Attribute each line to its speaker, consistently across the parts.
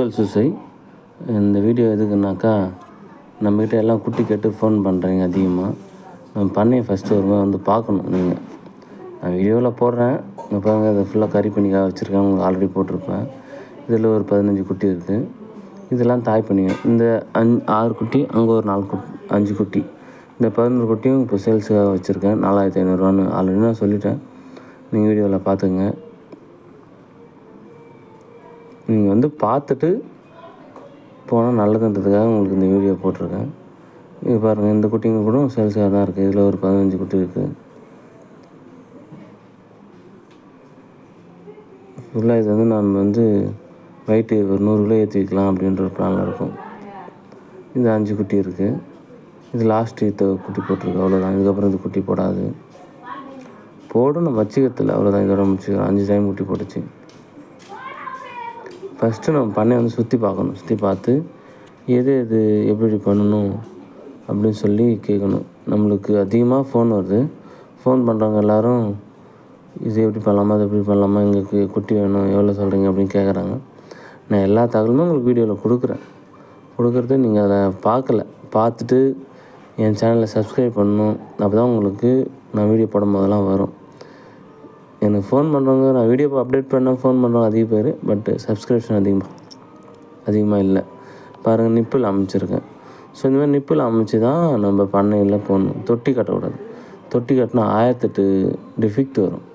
Speaker 1: உங்கள் சுசை. இந்த வீடியோ எதுக்குன்னாக்கா, நம்மக்கிட்ட எல்லாம் குட்டி கேட்டு ஃபோன் பண்ணுறீங்க அதிகமாக. நம்ம பண்ணையை ஃபஸ்ட்டு ஒரு முறை வந்து பார்க்கணும் நீங்கள். நான் வீடியோவில் போடுறேன், இங்கே பாருங்கள், அதை ஃபுல்லாக கறி பண்ணிக்காக வச்சுருக்கேன், உங்களுக்கு ஆல்ரெடி போட்டிருப்பேன். இதில் ஒரு 15 குட்டி இருக்குது. இதெல்லாம் தாய் பண்ணிங்க. இந்த 6 குட்டி, அங்கே ஒரு 5 குட்டி. இந்த 11 குட்டியும் இப்போ சேல்ஸுக்காக வச்சுருக்கேன். 4500 ஆல்ரெடி நான் சொல்லிட்டேன். நீங்கள் வீடியோவில் பார்த்துங்க. நீங்கள் வந்து பார்த்துட்டு போனால் நல்லதுன்றதுக்காக உங்களுக்கு இந்த வீடியோ போட்டிருக்கேன். இது பாருங்கள், இந்த குட்டிங்க கூட சேல்ஸாக தான் இருக்குது. இதில் ஒரு 15 குட்டி இருக்குது. ஃபுல்லாக இது வந்து நம்ம வந்து வெயிட்டு ஒரு 100 கிலோ ஏற்றி வைக்கலாம் அப்படின்ற ஒரு பிளானில் இருக்கும். இது 5 குட்டி இருக்குது. இது லாஸ்ட்டு குட்டி போட்டிருக்கு, அவ்வளோதான். இதுக்கப்புறம் இது குட்டி போடாது. போடும், நம்ம வச்சுக்கிறதில்ல, அவ்வளோதான். இதோட முடிச்சுக்கிறோம். 5 டைம் குட்டி போட்டுச்சு. ஃபஸ்ட்டு நம்ம பண்ணையை வந்து சுற்றி பார்க்கணும். சுற்றி பார்த்து எது எப்படி பண்ணணும் அப்படின்னு சொல்லி கேட்கணும். நம்மளுக்கு அதிகமாக ஃபோன் வருது. ஃபோன் பண்ணுறவங்க எல்லோரும் இது எப்படி பண்ணலாமா, அது எப்படி பண்ணலாமா, எங்களுக்கு குட்டி வேணும், எவ்வளோ சொல்கிறீங்க அப்படின்னு கேட்குறாங்க. நான் எல்லா தகவலுமே உங்களுக்கு வீடியோவில் கொடுக்குறது நீங்கள் அதை பார்த்துட்டு என் சேனலை சப்ஸ்கிரைப் பண்ணணும். அப்போ தான் உங்களுக்கு நான் வீடியோ போடும் போதெல்லாம் வரும். எனக்கு ஃபோன் பண்ணுறவங்க, நான் வீடியோ அப்டேட் பண்ண ஃபோன் பண்ணுறவங்க அதிக பேர், பட்டு சப்ஸ்கிரிப்ஷன் அதிகமாக இல்லை. பாருங்கள், நிப்பிள் அமைச்சிருக்கேன். ஸோ இந்த மாதிரி நிப்பிள் அமைச்சு தான் நம்ம பண்ணையில் போடணும். தொட்டி கட்டக்கூடாது. தொட்டி கட்டினா 1008 டிஃபெக்ட் வரும்.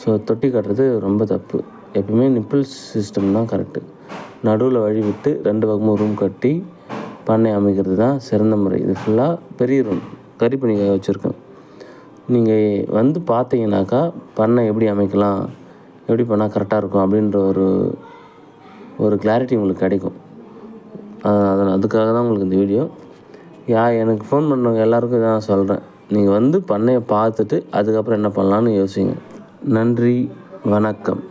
Speaker 1: ஸோ தொட்டி கட்டுறது ரொம்ப தப்பு. எப்பவுமே நிப்பிள் சிஸ்டம் தான் கரெக்டு. நடுவில் வழி விட்டு 2 பக்கமும் ரூம் கட்டி பண்ணை அமைக்கிறது தான் சிறந்த முறை. இது ஃபுல்லாக பெரிய ரூம், கறி பண்ணிக்காக வச்சுருக்கேன். நீங்கள் வந்து பார்த்தீங்கன்னாக்கா பண்ணை எப்படி அமைக்கலாம், எப்படி பண்ணால் கரெக்டாக இருக்கும் அப்படின்ற ஒரு கிளாரிட்டி உங்களுக்கு கிடைக்கும். அதுக்காக தான் உங்களுக்கு இந்த வீடியோ. எனக்கு ஃபோன் பண்ணவங்க எல்லாருக்கும் இதான் சொல்கிறேன். நீங்கள் வந்து பண்ணையை பார்த்துட்டு அதுக்கப்புறம் என்ன பண்ணலான்னு யோசிங்க. நன்றி, வணக்கம்.